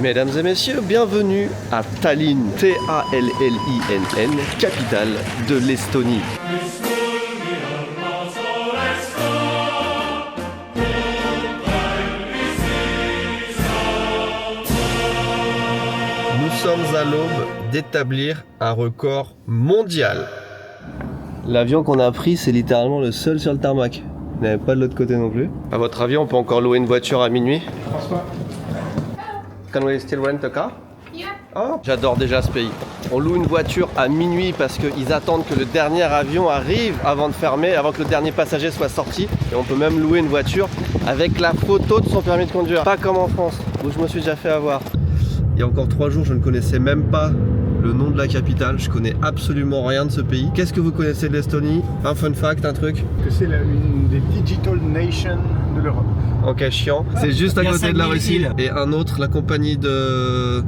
Mesdames et messieurs, bienvenue à Tallinn, T-A-L-L-I-N-N, capitale de l'Estonie. Nous sommes à l'aube d'établir un record mondial. L'avion qu'on a pris, c'est littéralement le seul sur le tarmac. Il n'y avait pas de l'autre côté non plus. À votre avis, on peut encore louer une voiture à minuit? François. Can we still rent a car? Yeah. Oh, j'adore déjà ce pays. On loue une voiture à minuit parce qu'ils attendent que le dernier avion arrive avant de fermer, avant que le dernier passager soit sorti. Et on peut même louer une voiture avec la photo de son permis de conduire. Pas comme en France, où je me suis déjà fait avoir. Il y a encore 3 jours, je ne connaissais même pas le nom de la capitale. Je connais absolument rien de ce pays. Qu'est-ce que vous connaissez de l'Estonie? Un fun fact, un truc? Que c'est une des digital nations de l'Europe. Ok, chiant. C'est juste à il y a côté de la 5000 Russie. villes. Et un autre, la compagnie de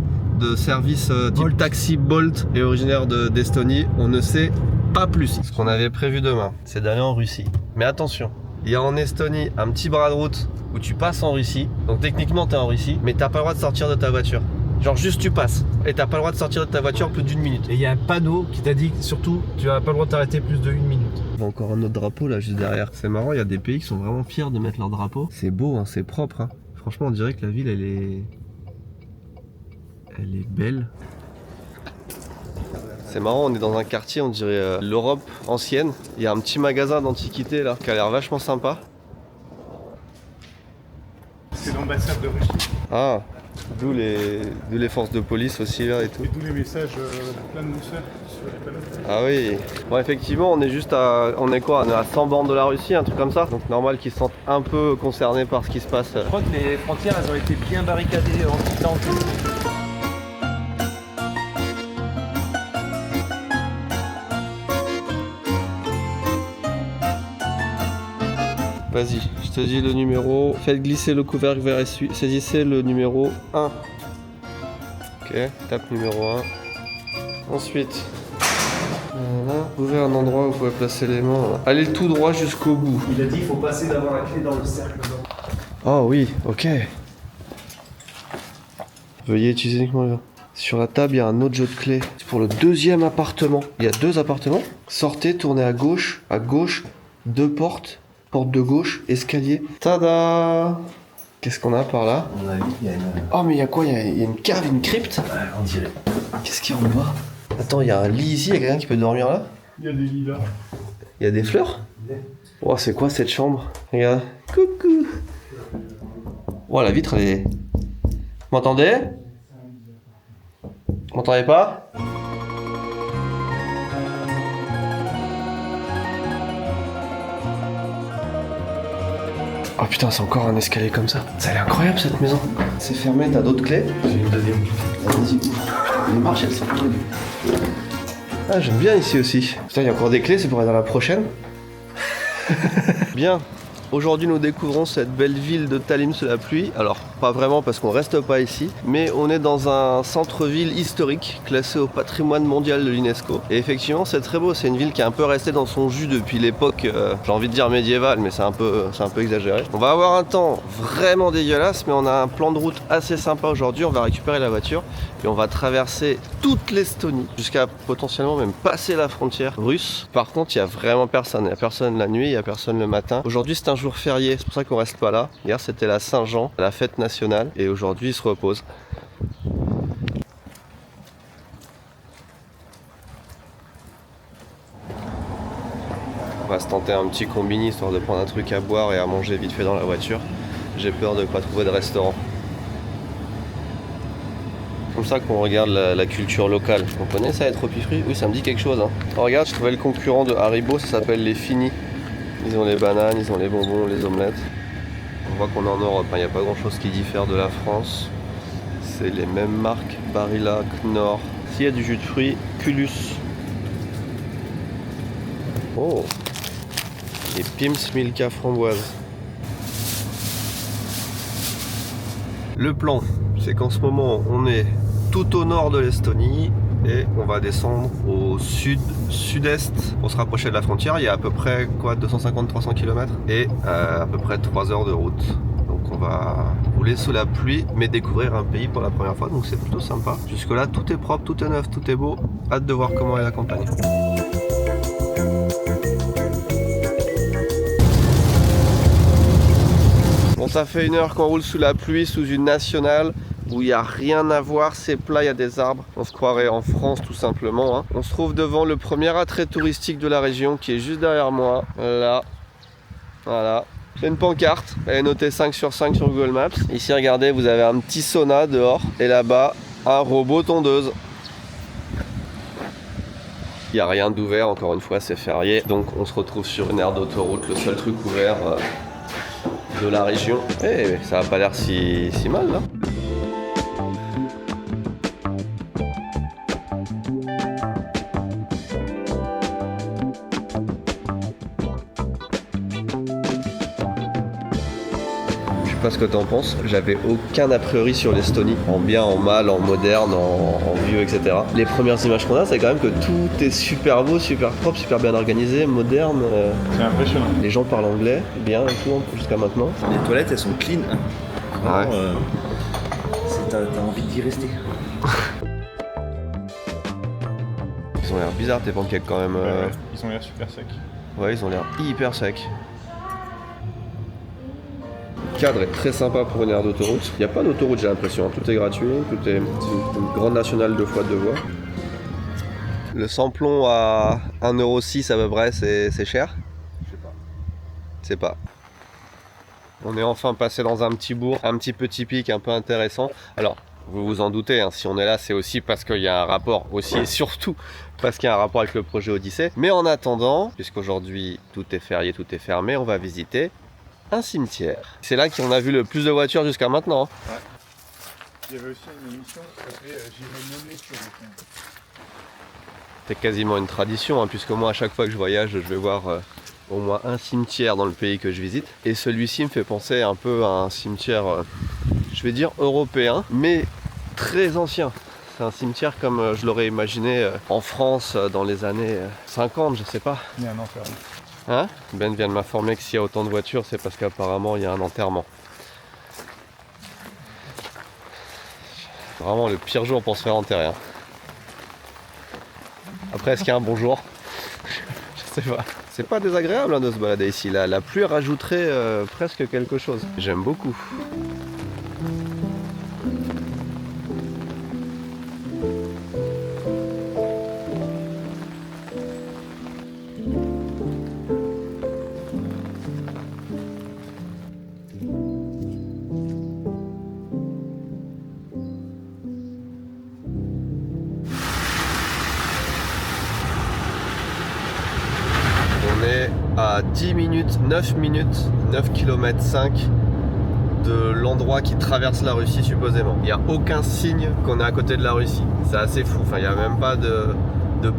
service type Bolt. taxi Bolt est originaire d'Estonie. On ne sait pas plus. Ce qu'on avait prévu demain, c'est d'aller en Russie. Mais attention, il y a en Estonie un petit bras de route où tu passes en Russie. Donc techniquement, tu es en Russie, mais t'as pas le droit de sortir de ta voiture. Genre juste tu passes. Et t'as pas le droit de sortir de ta voiture plus d'1 minute. Et il y a un panneau qui t'a dit surtout tu n'as pas le droit de t'arrêter plus de 1 minute. Il y a encore un autre drapeau là juste derrière. C'est marrant, il y a des pays qui sont vraiment fiers de mettre leur drapeau. C'est beau, hein, c'est propre. Hein. Franchement, on dirait que la ville, elle est belle. C'est marrant, on est dans un quartier, on dirait l'Europe ancienne. Il y a un petit magasin d'antiquité là qui a l'air vachement sympa. C'est l'ambassade de Russie. Ah, d'où les forces de police aussi là et tout. Et tous les messages plein de douceur sur les panneaux. Ah oui. Bon, effectivement, on est juste à. On est quoi? On est à 100 bornes de la Russie, un truc comme ça. Donc normal qu'ils se sentent un peu concernés par ce qui se passe. Je crois que les frontières elles ont été bien barricadées en titan. Vas-y, je te dis le numéro. Faites glisser le couvercle vers saisissez le numéro 1. Ok, tape numéro 1. Ensuite, voilà, ouvrez un endroit où vous pouvez placer les mains. Allez tout droit jusqu'au bout. Il a dit il faut passer d'avoir la clé dans le cercle. Oh oui, ok. Veuillez utiliser uniquement. Sur la table, il y a un autre jeu de clés. C'est pour le 2e appartement. Il y a 2 appartements. Sortez, tournez à gauche, 2 portes. Porte de gauche, escalier. Tada! Qu'est-ce qu'on a par là? On a vu, il y a une. Oh mais il y a quoi? Il y a une cave, une crypte? Ouais, on dirait. Qu'est-ce qu'il y a en bas? Attends, il y a un lit ici, il y a quelqu'un qui peut dormir là? Il y a des lits là. Il y a des fleurs? Oh, c'est quoi cette chambre? Regarde. Coucou! Oh, la vitre, elle est... Vous m'entendez? Vous m'entendez pas? Oh putain, c'est encore un escalier comme ça. Ça a l'air incroyable cette maison. C'est fermé, t'as d'autres clés? J'ai une deuxième. Vas-y, ouvre. Les marches, elles sont horribles. Ah, j'aime bien ici aussi. Putain, il y a encore des clés, c'est pour aller dans la prochaine. Bien. Aujourd'hui, nous découvrons cette belle ville de Tallinn sous la pluie. Alors, pas vraiment parce qu'on reste pas ici, mais on est dans un centre-ville historique classé au patrimoine mondial de l'UNESCO. Et effectivement, c'est très beau. C'est une ville qui est un peu restée dans son jus depuis l'époque, j'ai envie de dire médiévale, mais c'est un peu exagéré. On va avoir un temps vraiment dégueulasse, mais on a un plan de route assez sympa aujourd'hui. On va récupérer la voiture et on va traverser toute l'Estonie jusqu'à potentiellement même passer la frontière russe. Par contre, il y a vraiment personne. Il y a personne la nuit, il y a personne le matin. Aujourd'hui, c'est un jour férié, c'est pour ça qu'on reste pas là. Hier, c'était la Saint-Jean, la fête nationale, et aujourd'hui, il se repose. On va se tenter un petit combini histoire de prendre un truc à boire et à manger vite fait dans la voiture. J'ai peur de ne pas trouver de restaurant. Comme ça qu'on regarde la culture locale. Vous comprenez ça, être épicerie? Oui, ça me dit quelque chose. Hein. Oh, regarde, je trouvais le concurrent de Haribo, ça s'appelle les Finis. Ils ont les bananes, ils ont les bonbons, les omelettes. On voit qu'on est en Europe, il n'y a pas grand chose qui diffère de la France. C'est les mêmes marques, Barilla, Knorr. S'il y a du jus de fruits, Culus. Oh! Et Pim's Milka framboise. Le plan, c'est qu'en ce moment, on est tout au nord de l'Estonie et on va descendre au sud-est pour se rapprocher de la frontière. Il y a à peu près quoi, 250-300 km et à peu près 3 heures de route. Donc on va rouler sous la pluie, mais découvrir un pays pour la première fois, donc c'est plutôt sympa. Jusque là, tout est propre, tout est neuf, tout est beau. Hâte de voir comment est la campagne. Bon, ça fait 1 heure qu'on roule sous la pluie, sous une nationale où il n'y a rien à voir, c'est plat, il y a des arbres. On se croirait en France tout simplement. On se trouve devant le premier attrait touristique de la région qui est juste derrière moi. Là, voilà. C'est une pancarte, elle est notée 5 sur 5 sur Google Maps. Ici, regardez, vous avez un petit sauna dehors et là-bas, un robot tondeuse. Il n'y a rien d'ouvert, encore une fois, c'est férié. Donc on se retrouve sur une aire d'autoroute, le seul truc ouvert de la région. Et ça n'a pas l'air si mal là. Je sais pas ce que t'en penses, j'avais aucun a priori sur l'Estonie, en bien, en mal, en moderne, en vieux, etc. Les premières images qu'on a, c'est quand même que tout est super beau, super propre, super bien organisé, moderne. C'est impressionnant. Les gens parlent anglais, bien et tout, jusqu'à maintenant. Les toilettes, elles sont clean. Vraiment, Ouais. t'as envie d'y rester. Ils ont l'air bizarres tes pancakes quand même. Ouais, ils ont l'air super secs. Ouais, ils ont l'air hyper secs. Le cadre est très sympa pour une aire d'autoroute. Il n'y a pas d'autoroute, j'ai l'impression. Tout est gratuit, tout est une grande nationale 2 fois 2 voies. Le samplon à 1,06€ à peu près, c'est cher? Je sais pas. C'est pas. On est enfin passé dans un petit bourg, un petit peu typique, un peu intéressant. Alors, vous vous en doutez, hein, si on est là, c'est aussi parce qu'il y a un rapport, aussi et surtout parce qu'il y a un rapport avec le projet Odyssée. Mais en attendant, puisqu'aujourd'hui tout est férié, tout est fermé, on va visiter un cimetière. C'est là qu'on a vu le plus de voitures jusqu'à maintenant. Ouais. Il y avait aussi une émission qui s'appelait J'irai nommer sur le fond. C'est quasiment une tradition, hein, puisque moi à chaque fois que je voyage, je vais voir au moins un cimetière dans le pays que je visite. Et celui-ci me fait penser un peu à un cimetière, je vais dire européen, mais très ancien. C'est un cimetière comme je l'aurais imaginé en France dans les années 50, je sais pas. Il y a un enfer. Hein? Ben vient de m'informer que s'il y a autant de voitures, c'est parce qu'apparemment il y a un enterrement. Vraiment le pire jour pour se faire enterrer. Hein. Après, est-ce qu'il y a un bon jour? Je sais pas. C'est pas désagréable hein, de se balader ici. La pluie rajouterait presque quelque chose. J'aime beaucoup. On est à 10 minutes, 9 minutes, 9 km 5 de l'endroit qui traverse la Russie supposément. Il n'y a aucun signe qu'on est à côté de la Russie. C'est assez fou. Enfin, il n'y a même pas de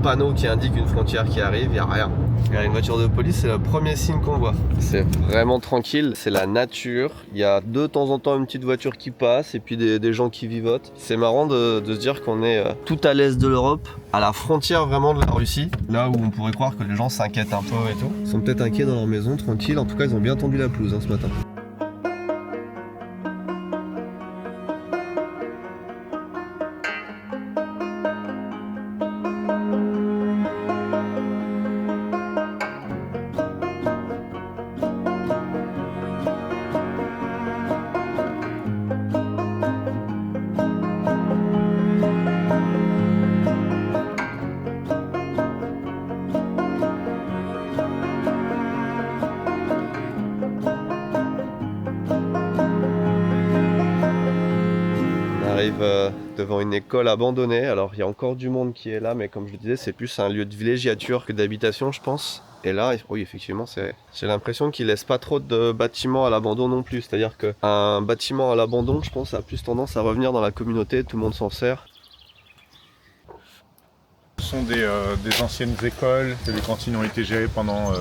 panneau qui indique une frontière qui arrive, il n'y a rien. Il y a une voiture de police, c'est le premier signe qu'on voit. C'est vraiment tranquille, c'est la nature. Il y a de temps en temps une petite voiture qui passe et puis des gens qui vivotent. C'est marrant de se dire qu'on est tout à l'est de l'Europe, à la frontière vraiment de la Russie, là où on pourrait croire que les gens s'inquiètent un peu et tout. Ils sont peut-être inquiets dans leur maison, tranquille. En tout cas, ils ont bien tendu la pelouse ce matin. Devant une école abandonnée. Alors il y a encore du monde qui est là, mais comme je le disais, c'est plus un lieu de villégiature que d'habitation, je pense. Et là, oui, effectivement, j'ai l'impression qu'ils laissent pas trop de bâtiments à l'abandon non plus. C'est-à-dire qu'un bâtiment à l'abandon, je pense, a plus tendance à revenir dans la communauté, tout le monde s'en sert. Ce sont des anciennes écoles, les cantines ont été gérées pendant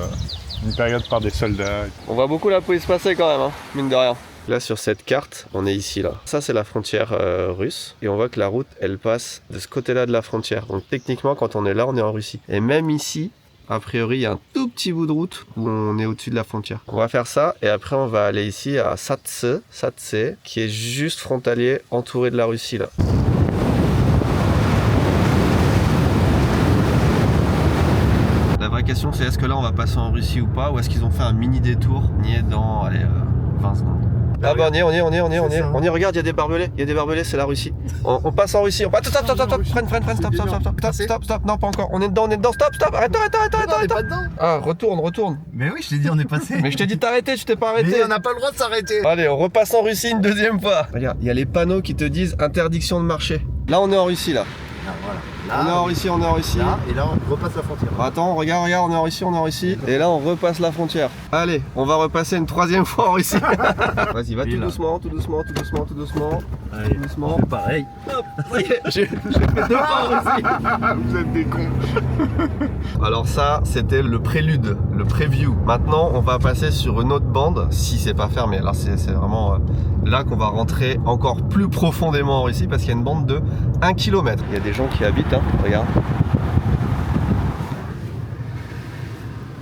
une période par des soldats. On voit beaucoup la police passer quand même, hein, mine de rien. Là sur cette carte, on est ici là. Ça c'est la frontière russe et on voit que la route elle passe de ce côté-là de la frontière. Donc techniquement quand on est là, on est en Russie. Et même ici, A priori, il y a un tout petit bout de route où on est au-dessus de la frontière. On va faire ça et après on va aller ici à Satse, qui est juste frontalier, entouré de la Russie là. La vraie question c'est est-ce que là on va passer en Russie ou pas, ou est-ce qu'ils ont fait un mini détour. On y est dans, allez, 20 secondes. Ah bah on y est, regarde, il y a des barbelés, c'est la Russie. On passe en Russie, stop, freine, stop, non pas encore, on est dedans, stop, arrête. Ah, retourne. Mais oui, je t'ai dit on est passé. Mais je t'ai dit t'arrêter, tu t'es pas arrêté. Mais on n'a pas le droit de s'arrêter. Allez, on repasse en Russie une deuxième fois. Regarde, il y a les panneaux qui te disent interdiction de marcher. Là on est en Russie là. Ah, voilà. Là, on est en Russie. Là, et là on repasse la frontière. Attends, regarde, on est en Russie. Et là on repasse la frontière. Allez, on va repasser une troisième fois en Russie. Vas-y, va tout doucement. Allez, tout doucement. on fait pareil. Hop, ça y est, j'ai fait 2 fois en Russie. Vous êtes des cons. Alors ça, c'était le prélude, le preview. Maintenant, on va passer sur une autre bande, si c'est pas fermé. Alors c'est vraiment là qu'on va rentrer encore plus profondément en Russie, parce qu'il y a une bande de 1 km. Il y a des gens qui habitent, hein, regarde.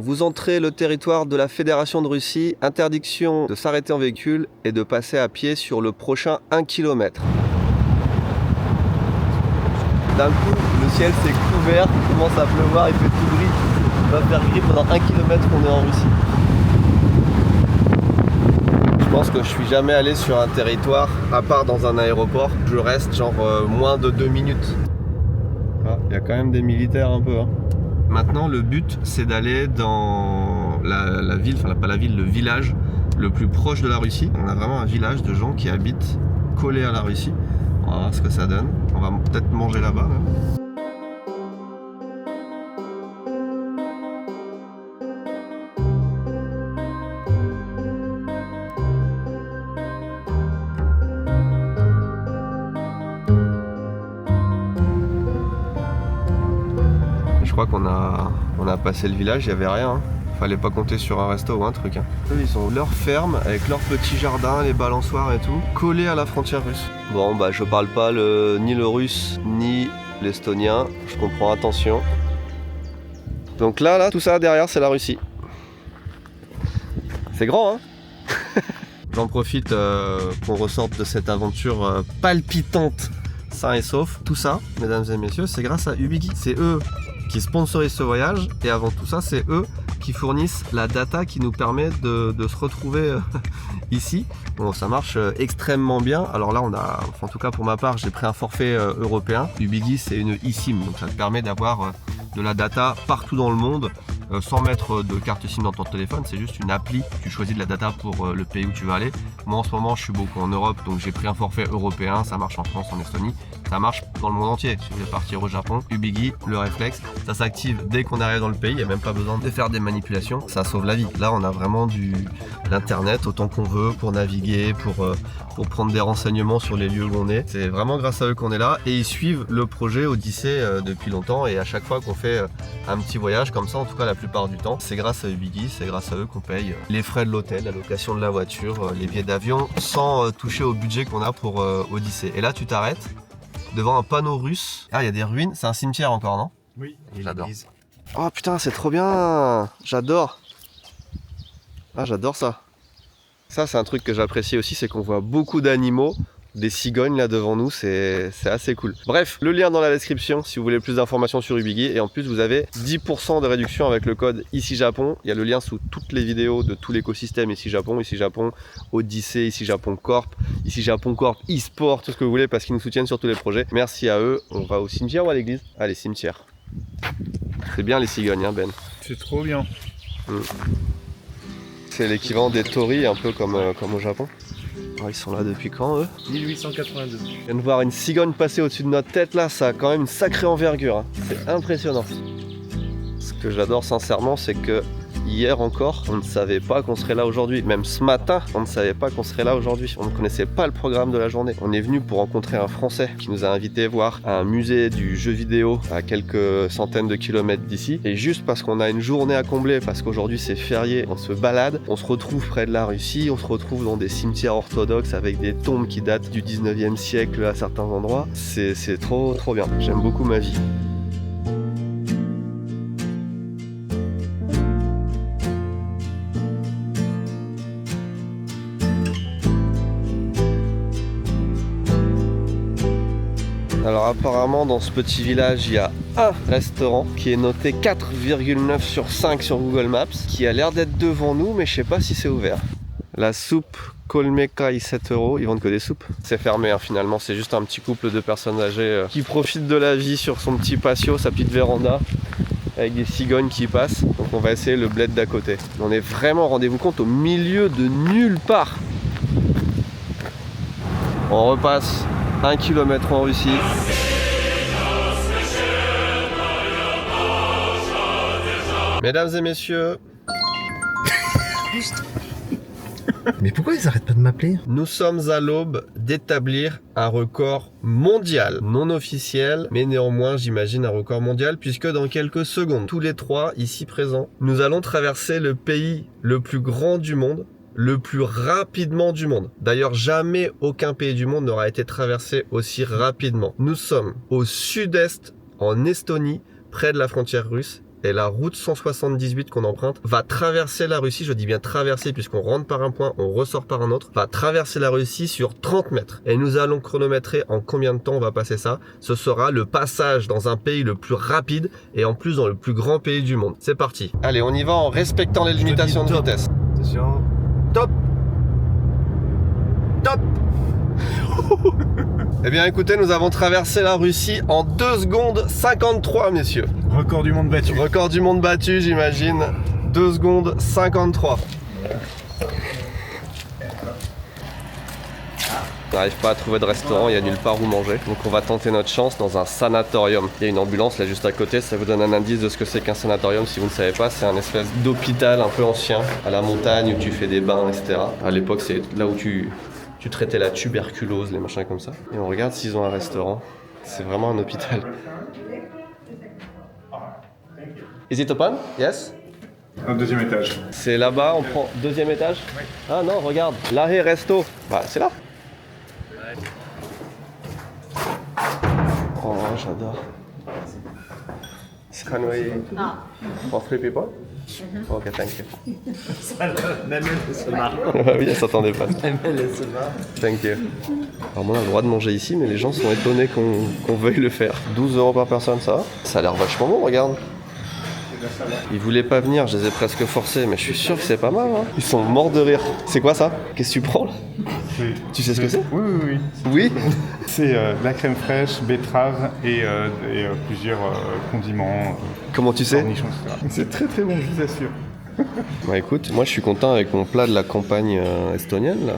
Vous entrez le territoire de la Fédération de Russie, interdiction de s'arrêter en véhicule et de passer à pied sur le prochain 1 km. D'un coup, le ciel s'est couvert, il commence à pleuvoir, il fait tout gris. Il va faire gris pendant 1 km qu'on est en Russie. Je pense que je suis jamais allé sur un territoire, à part dans un aéroport. Je reste genre moins de 2 minutes. Ah, il y a quand même des militaires un peu. Hein. Maintenant, le but, c'est d'aller dans la ville, enfin pas la ville, le village le plus proche de la Russie. On a vraiment un village de gens qui habitent collés à la Russie. On va voir ce que ça donne. On va peut-être manger là-bas. Même. Je crois qu'on a passé le village, il n'y avait rien. Hein. Fallait pas compter sur un resto ou un truc. Hein. Eux, ils ont leur ferme avec leur petit jardin, les balançoires et tout, collés à la frontière russe. Bon, bah je parle pas ni le russe ni l'estonien, je comprends, attention. Donc là, tout ça derrière, c'est la Russie. C'est grand, hein. J'en profite qu'on ressorte de cette aventure palpitante, sain et sauf. Tout ça, mesdames et messieurs, c'est grâce à Ubigi. C'est eux qui sponsorisent ce voyage, et avant tout ça, c'est eux qui fournissent la data qui nous permet de se retrouver ici. Bon, ça marche extrêmement bien. Alors là, en tout cas pour ma part, j'ai pris un forfait européen. Ubigi, c'est une eSIM, donc ça te permet d'avoir de la data partout dans le monde sans mettre de carte SIM dans ton téléphone. C'est juste une appli. Tu choisis de la data pour le pays où tu vas aller. Moi, en ce moment, je suis beaucoup en Europe, donc j'ai pris un forfait européen. Ça marche en France, en Estonie. Ça marche dans le monde entier. Si vous voulez partir au Japon, Ubigi, le réflexe, ça s'active dès qu'on arrive dans le pays. Il n'y a même pas besoin de faire des manipulations. Ça sauve la vie. Là, on a vraiment l'internet autant qu'on veut pour naviguer, pour prendre des renseignements sur les lieux où on est. C'est vraiment grâce à eux qu'on est là. Et ils suivent le projet Odyssée depuis longtemps. Et à chaque fois qu'on fait un petit voyage comme ça, en tout cas la plupart du temps, c'est grâce à Ubigi, c'est grâce à eux qu'on paye les frais de l'hôtel, la location de la voiture, les billets d'avion, sans toucher au budget qu'on a pour Odyssée. Et là, tu t'arrêtes devant un panneau russe. Ah, il y a des ruines, c'est un cimetière encore, non? Oui, j'adore. Oh putain, c'est trop bien, j'adore. Ah, j'adore ça. Ça, c'est un truc que j'apprécie aussi, c'est qu'on voit beaucoup d'animaux, des cigognes là devant nous, c'est assez cool. Bref, le lien dans la description si vous voulez plus d'informations sur Ubigi, et en plus vous avez 10% de réduction avec le code Ici Japon. Il y a le lien sous toutes les vidéos de tout l'écosystème Ici Japon, Odyssée, Ici Japon Corp, Ici Japon Corp, e-sport, tout ce que vous voulez, parce qu'ils nous soutiennent sur tous les projets. Merci à eux. On va au cimetière ou à l'église? Allez, cimetière. C'est bien les cigognes, hein, Ben. C'est trop bien. C'est l'équivalent des torii, un peu comme au Japon. Oh, ils sont là depuis quand, eux? 1882. Je viens de voir une cigogne passer au-dessus de notre tête, là, ça a quand même une sacrée envergure. Hein. C'est impressionnant. Ce que j'adore sincèrement, c'est que hier encore, on ne savait pas qu'on serait là aujourd'hui. Même ce matin, on ne savait pas qu'on serait là aujourd'hui. On ne connaissait pas le programme de la journée. On est venu pour rencontrer un Français qui nous a invités voir un musée du jeu vidéo à quelques centaines de kilomètres d'ici. Et juste parce qu'on a une journée à combler, parce qu'aujourd'hui c'est férié, on se balade, on se retrouve près de la Russie, on se retrouve dans des cimetières orthodoxes avec des tombes qui datent du 19e siècle à certains endroits. C'est trop bien. J'aime beaucoup ma vie. Alors apparemment dans ce petit village il y a un restaurant qui est noté 4,9 sur 5 sur Google Maps, qui a l'air d'être devant nous mais je sais pas si c'est ouvert. La soupe Kolmekai 7 €, ils vendent que des soupes. C'est fermé hein, finalement, c'est juste un petit couple de personnes âgées qui profitent de la vie sur son petit patio, sa petite véranda, avec des cigognes qui passent. Donc on va essayer le bled d'à côté. On est vraiment, rendez-vous compte, au milieu de nulle part. On repasse 1 km en Russie. Mesdames et messieurs, Mais pourquoi ils arrêtent pas de m'appeler? nous sommes à l'aube d'établir un record mondial, non officiel, mais néanmoins j'imagine un record mondial, puisque dans quelques secondes, tous les trois ici présents, nous allons traverser le pays le plus grand du monde, le plus rapidement du monde. D'ailleurs, jamais aucun pays du monde n'aura été traversé aussi rapidement. Nous sommes au sud-est, en Estonie, près de la frontière russe. Et la route 178 qu'on emprunte va traverser la Russie, je dis bien traverser puisqu'on rentre par un point, on ressort par un autre, va traverser la Russie sur 30 mètres. Et nous allons chronométrer en combien de temps on va passer ça. Ce sera le passage dans un pays le plus rapide et en plus dans le plus grand pays du monde. C'est parti. Allez, on y va en respectant les limitations de vitesse. Attention. Top. Top. Eh bien écoutez, nous avons traversé la Russie en 2 secondes 53, messieurs. Record du monde battu. Record du monde battu, j'imagine. 2 secondes 53. On n'arrive pas à trouver de restaurant, il n'y a nulle part où manger. Donc on va tenter notre chance dans un sanatorium. Il y a une ambulance là juste à côté, ça vous donne un indice de ce que c'est qu'un sanatorium si vous ne savez pas. C'est un espèce d'hôpital un peu ancien, à la montagne où tu fais des bains, etc. À l'époque, c'est là où tu traitais la tuberculose, les machins comme ça. Et on regarde s'ils ont un restaurant. C'est vraiment un hôpital. Is it open? Yes? Un deuxième étage. C'est là-bas, on prend 2e étage? Oui. Ah non, regarde, l'arrêt resto. Bah, c'est là. Oh, j'adore. Can we... For 3 people? Ok, thank you. Même elle se marre. Oui, elle s'attendait pas. Même elle se marre. Thank you. Alors moi, on a le droit de manger ici, mais les gens sont étonnés qu'on veuille le faire. 12 € par personne, ça va? Ça a l'air vachement bon, regarde. Ils voulaient pas venir, je les ai presque forcés, mais je suis sûr que c'est pas mal. Hein. Ils sont morts de rire. C'est quoi ça? Qu'est-ce que tu prends là? Tu sais ce que c'est? Oui. Oui. C'est de la crème fraîche, betterave et plusieurs condiments, Comment tu sais? cornichons, etc. C'est très très bon, je vous assure. Bah écoute, moi je suis content avec mon plat de la campagne estonienne là.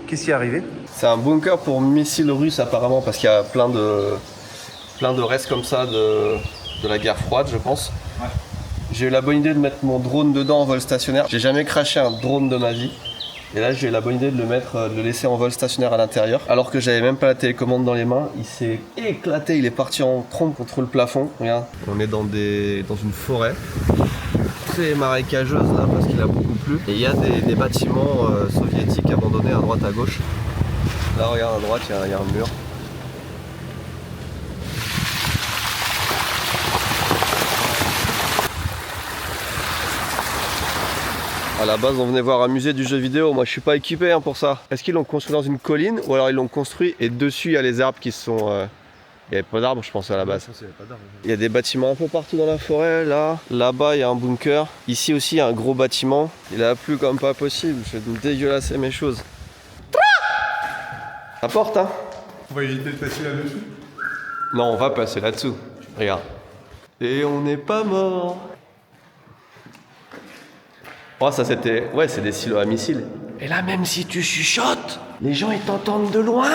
Qu'est-ce qui est arrivé? C'est un bunker pour missiles russes apparemment parce qu'il y a plein de restes comme ça de la guerre froide, je pense. Ouais. J'ai eu la bonne idée de mettre mon drone dedans en vol stationnaire. J'ai jamais crashé un drone de ma vie. Et là j'ai eu la bonne idée de le laisser en vol stationnaire à l'intérieur. Alors que j'avais même pas la télécommande dans les mains. Il s'est éclaté, il est parti en trompe contre le plafond. Regarde, on est dans une forêt très marécageuse là parce qu'il a beaucoup plu. Et il y a des bâtiments soviétiques abandonnés à droite à gauche. Là regarde à droite, il y a un mur. À la base on venait voir un musée du jeu vidéo, moi je suis pas équipé hein, pour ça. Est-ce qu'ils l'ont construit dans une colline ou alors ils l'ont construit et dessus il y a les arbres qui sont... Il n'y avait pas d'arbres je pense à la base. Il y a des bâtiments un peu partout dans la forêt, là-bas il y a un bunker. Ici aussi il y a un gros bâtiment. Il a plu comme pas possible, je vais me dégueulasser mes choses. Ça porte hein. On va éviter de passer là-dessus. Non on va passer là-dessous, regarde. Et on n'est pas mort. Oh ça c'était... Ouais c'est des silos à missiles. Et là même si tu chuchotes, les gens ils t'entendent de loin.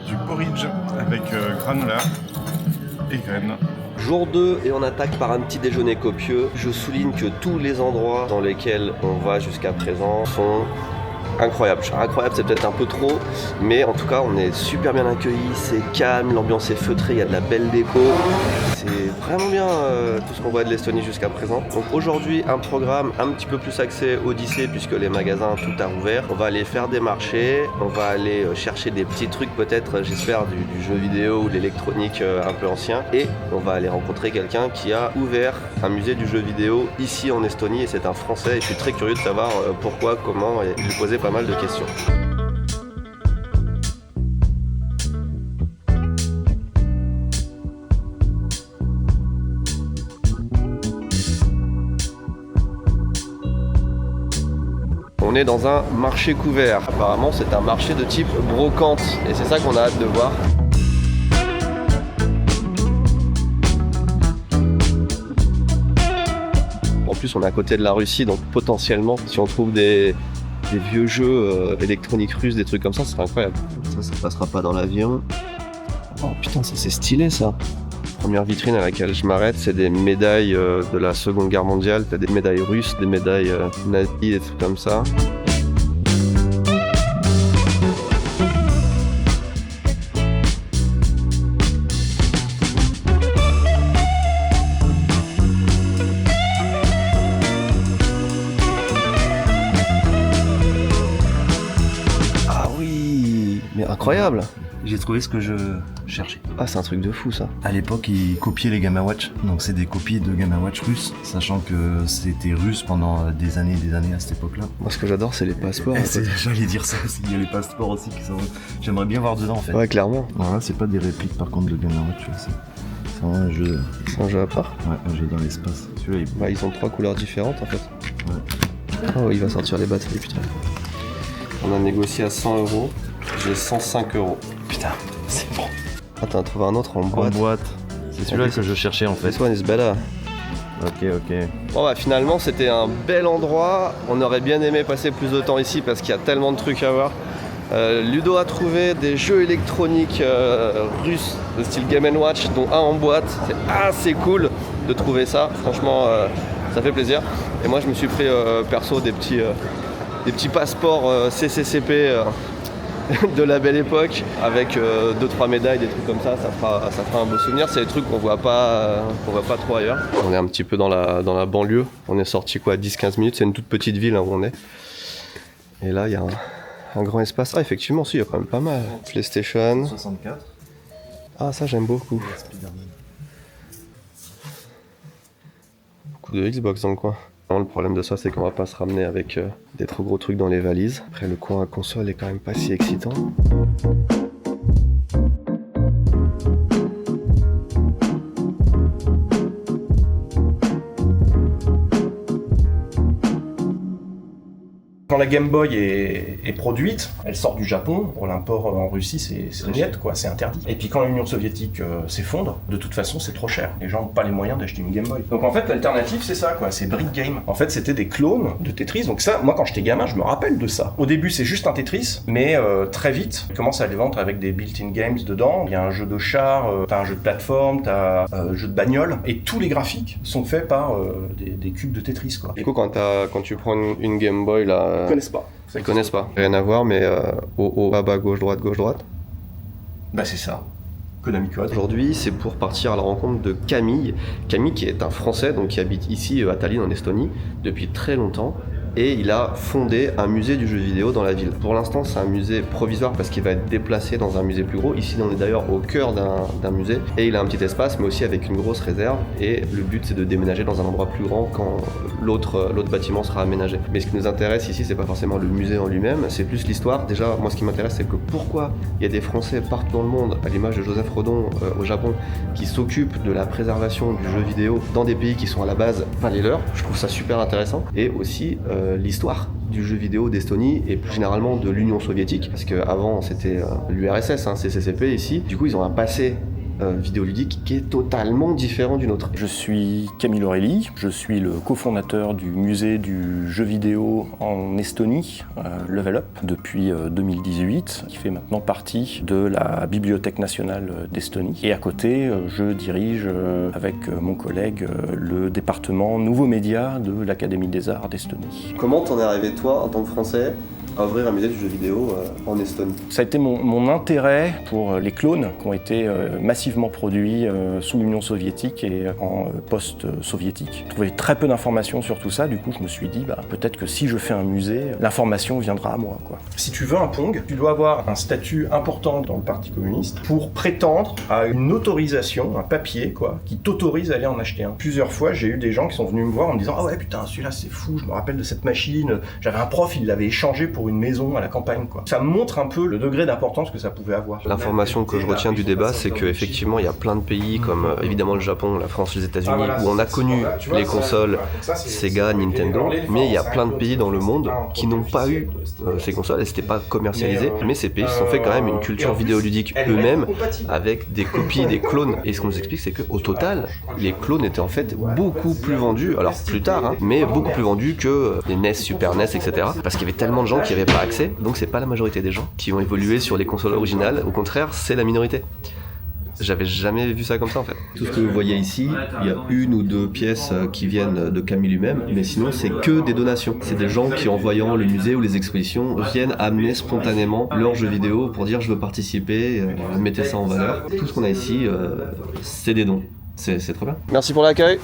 du porridge avec granola et graines. Jour 2 et on attaque par un petit déjeuner copieux. Je souligne que tous les endroits dans lesquels on va jusqu'à présent sont incroyables. Incroyable, c'est peut-être un peu trop, mais en tout cas on est super bien accueillis, c'est calme, l'ambiance est feutrée, il y a de la belle déco. C'est vraiment bien tout ce qu'on voit de l'Estonie jusqu'à présent. Donc aujourd'hui un programme un petit peu plus axé Odyssée puisque les magasins tout a ouvert. On va aller faire des marchés, on va aller chercher des petits trucs peut-être j'espère du jeu vidéo ou de l'électronique un peu ancien et on va aller rencontrer quelqu'un qui a ouvert un musée du jeu vidéo ici en Estonie et c'est un Français et je suis très curieux de savoir pourquoi, comment et lui poser pas mal de questions. On est dans un marché couvert. Apparemment, c'est un marché de type brocante et c'est ça qu'on a hâte de voir. En plus, on est à côté de la Russie, donc potentiellement, si on trouve des vieux jeux électroniques russes, des trucs comme ça serait incroyable. Ça passera pas dans l'avion. Oh putain, ça c'est stylé ça. Première vitrine à laquelle je m'arrête, c'est des médailles de la Seconde Guerre mondiale. T'as des médailles russes, des médailles nazies, des trucs comme ça. Ah oui, mais incroyable. J'ai trouvé ce que je cherchais. Ah, c'est un truc de fou ça. À l'époque, ils copiaient les Game & Watch, donc c'est des copies de Game & Watch russes, sachant que c'était russe pendant des années à cette époque-là. Moi, ce que j'adore, c'est les passeports. J'allais dire ça aussi, il y a les passeports aussi qui sont... J'aimerais bien voir dedans en fait. Ouais, clairement. Voilà, c'est pas des répliques par contre de Game & Watch, c'est vraiment un jeu... C'est un jeu à part. Ouais, un jeu dans l'espace. Celui-là, Bah, ils ont 3 couleurs différentes en fait. Ouais. Oh, il va sortir les batteries, putain. On a négocié à 100 €. J'ai 105 €. Putain, c'est bon. Ah, t'en as trouvé un autre en boîte. C'est celui-là que je cherchais en fait. This one is better. Ok. Bon bah finalement c'était un bel endroit. On aurait bien aimé passer plus de temps ici parce qu'il y a tellement de trucs à voir. Ludo a trouvé des jeux électroniques russes de style Game & Watch, dont un en boîte. C'est assez cool de trouver ça. Franchement, ça fait plaisir. Et moi je me suis pris perso des petits passeports CCCP de la belle époque avec 2-3 médailles, des trucs comme ça. Ça fera un beau souvenir. C'est des trucs qu'on voit pas trop ailleurs. On est un petit peu dans la banlieue. On est sorti quoi, 10-15 minutes. C'est une toute petite ville où on est. Et là il y a un grand espace. Ah effectivement, si, il y a quand même pas mal. PlayStation. 64. Ah ça j'aime beaucoup. Beaucoup de Xbox dans le coin. Non, le problème de ça c'est qu'on va pas se ramener avec des trop gros trucs dans les valises. Après le coin à console est quand même pas si excitant. Quand la Game Boy est produite, elle sort du Japon. Pour l'import en Russie, c'est niet, quoi, c'est interdit. Et puis quand l'Union soviétique s'effondre, de toute façon, c'est trop cher. Les gens n'ont pas les moyens d'acheter une Game Boy. Donc en fait, l'alternative, c'est ça, quoi, c'est Brick Game. En fait, c'était des clones de Tetris. Donc ça, moi, quand j'étais gamin, je me rappelle de ça. Au début, c'est juste un Tetris, mais très vite, ils commencent à les vendre avec des built-in games dedans. Il y a un jeu de char, t'as un jeu de plateforme, t'as un jeu de bagnole, et tous les graphiques sont faits par des cubes de Tetris, quoi. Du coup quand tu prends une Game Boy là... Ils connaissent pas. Ils connaissent pas. Rien à voir, mais haut, bas, gauche, droite. Bah c'est ça. Konami Code. Aujourd'hui, c'est pour partir à la rencontre de Camille. Camille qui est un Français, donc qui habite ici à Tallinn en Estonie depuis très longtemps. Et il a fondé un musée du jeu vidéo dans la ville. Pour l'instant, c'est un musée provisoire parce qu'il va être déplacé dans un musée plus gros. Ici, on est d'ailleurs au cœur d'un musée. Et il a un petit espace, mais aussi avec une grosse réserve. Et le but, c'est de déménager dans un endroit plus grand quand l'autre bâtiment sera aménagé. Mais ce qui nous intéresse ici, c'est pas forcément le musée en lui-même, c'est plus l'histoire. Déjà, moi, ce qui m'intéresse, c'est que pourquoi il y a des Français partout dans le monde, à l'image de Joseph Rodon au Japon, qui s'occupent de la préservation du jeu vidéo dans des pays qui sont à la base pas les leurs. Je trouve ça super intéressant. Et aussi l'histoire du jeu vidéo d'Estonie et plus généralement de l'Union soviétique, parce qu'avant c'était l'URSS, CCCP ici. Du coup, ils ont un passé vidéoludique qui est totalement différent du nôtre. Je suis Camille Aurélie, je suis le cofondateur du musée du jeu vidéo en Estonie, Level Up, depuis 2018, qui fait maintenant partie de la Bibliothèque nationale d'Estonie. Et à côté, je dirige avec mon collègue le département Nouveaux Médias de l'Académie des Arts d'Estonie. Comment t'en es arrivé, toi, en tant que Français, à ouvrir un musée du jeu vidéo en Estonie? Ça a été mon intérêt pour les clones qui ont été massivement produits sous l'Union soviétique et en post-soviétique. Je trouvais très peu d'informations sur tout ça, du coup je me suis dit peut-être que si je fais un musée, l'information viendra à moi, quoi. Si tu veux un Pong, tu dois avoir un statut important dans le Parti communiste pour prétendre à une autorisation, un papier qui t'autorise à aller en acheter un. Plusieurs fois j'ai eu des gens qui sont venus me voir en me disant « Ah ouais putain, celui-là c'est fou, je me rappelle de cette machine, j'avais un prof, il l'avait échangé pour une maison à la campagne, quoi. » Ça montre un peu le degré d'importance que ça pouvait avoir. L'information que je retiens du débat, c'est qu'effectivement, il y a plein de pays comme évidemment le Japon, la France, les États-Unis, où on a connu les consoles Sega, Nintendo, mais il y a plein de pays dans le monde qui n'ont pas eu ces consoles et c'était pas commercialisé. Mais ces pays se sont fait quand même une culture vidéoludique eux-mêmes avec des copies, des clones. Et ce qu'on nous explique, c'est qu'au total, les clones étaient en fait beaucoup plus vendus, alors plus tard, mais beaucoup plus vendus que les NES, Super NES, etc. Parce qu'il y avait tellement de gens qui n'avaient pas accès, donc c'est pas la majorité des gens qui ont évolué sur les consoles originales, au contraire, c'est la minorité. J'avais jamais vu ça comme ça en fait. Tout ce que vous voyez ici, il y a une ou deux pièces qui viennent de Camille lui-même, mais sinon c'est que des donations. C'est des gens qui en voyant le musée ou les expositions viennent amener spontanément leur jeu vidéo pour dire je veux participer, mettez ça en valeur. Tout ce qu'on a ici, c'est des dons. C'est trop bien. Merci pour l'accueil.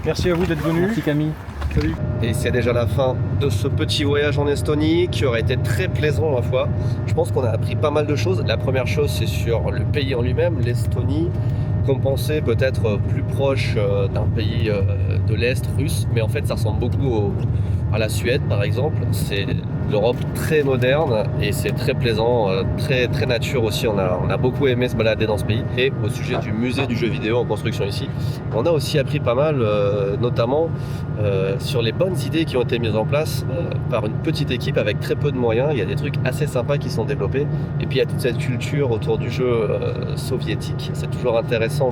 Merci à vous d'être venus. Merci Camille. Salut. Et c'est déjà la fin de ce petit voyage en Estonie qui aurait été très plaisant ma foi. Je pense qu'on a appris pas mal de choses. La première chose c'est sur le pays en lui-même, l'Estonie, qu'on pensait peut-être plus proche d'un pays de l'Est russe, mais en fait ça ressemble beaucoup à la Suède par exemple. C'est l'Europe très moderne et c'est très plaisant, très nature aussi. On a beaucoup aimé se balader dans ce pays. Et au sujet du musée du jeu vidéo en construction ici, on a aussi appris pas mal, notamment sur les bonnes idées qui ont été mises en place par une petite équipe avec très peu de moyens. Il y a des trucs assez sympas qui sont développés. Et puis il y a toute cette culture autour du jeu soviétique. C'est toujours intéressant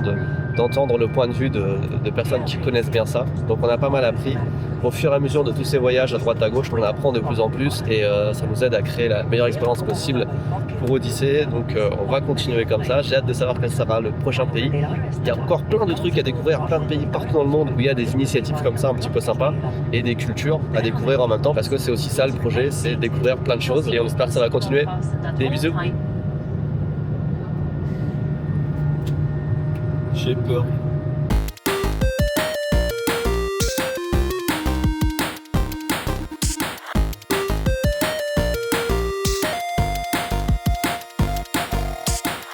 d'entendre le point de vue de personnes qui connaissent bien ça. Donc on a pas mal appris. Au fur et à mesure de tous ces voyages à droite à gauche, on apprend de plus en plus et ça nous aide à créer la meilleure expérience possible pour Odyssée. Donc on va continuer comme ça. J'ai hâte de savoir quel sera le prochain pays. Il y a encore plein de trucs à découvrir, plein de pays partout dans le monde où il y a des initiatives comme ça un petit peu sympas et des cultures à découvrir en même temps parce que c'est aussi ça le projet, c'est découvrir plein de choses et on espère que ça va continuer. Des bisous. J'ai peur.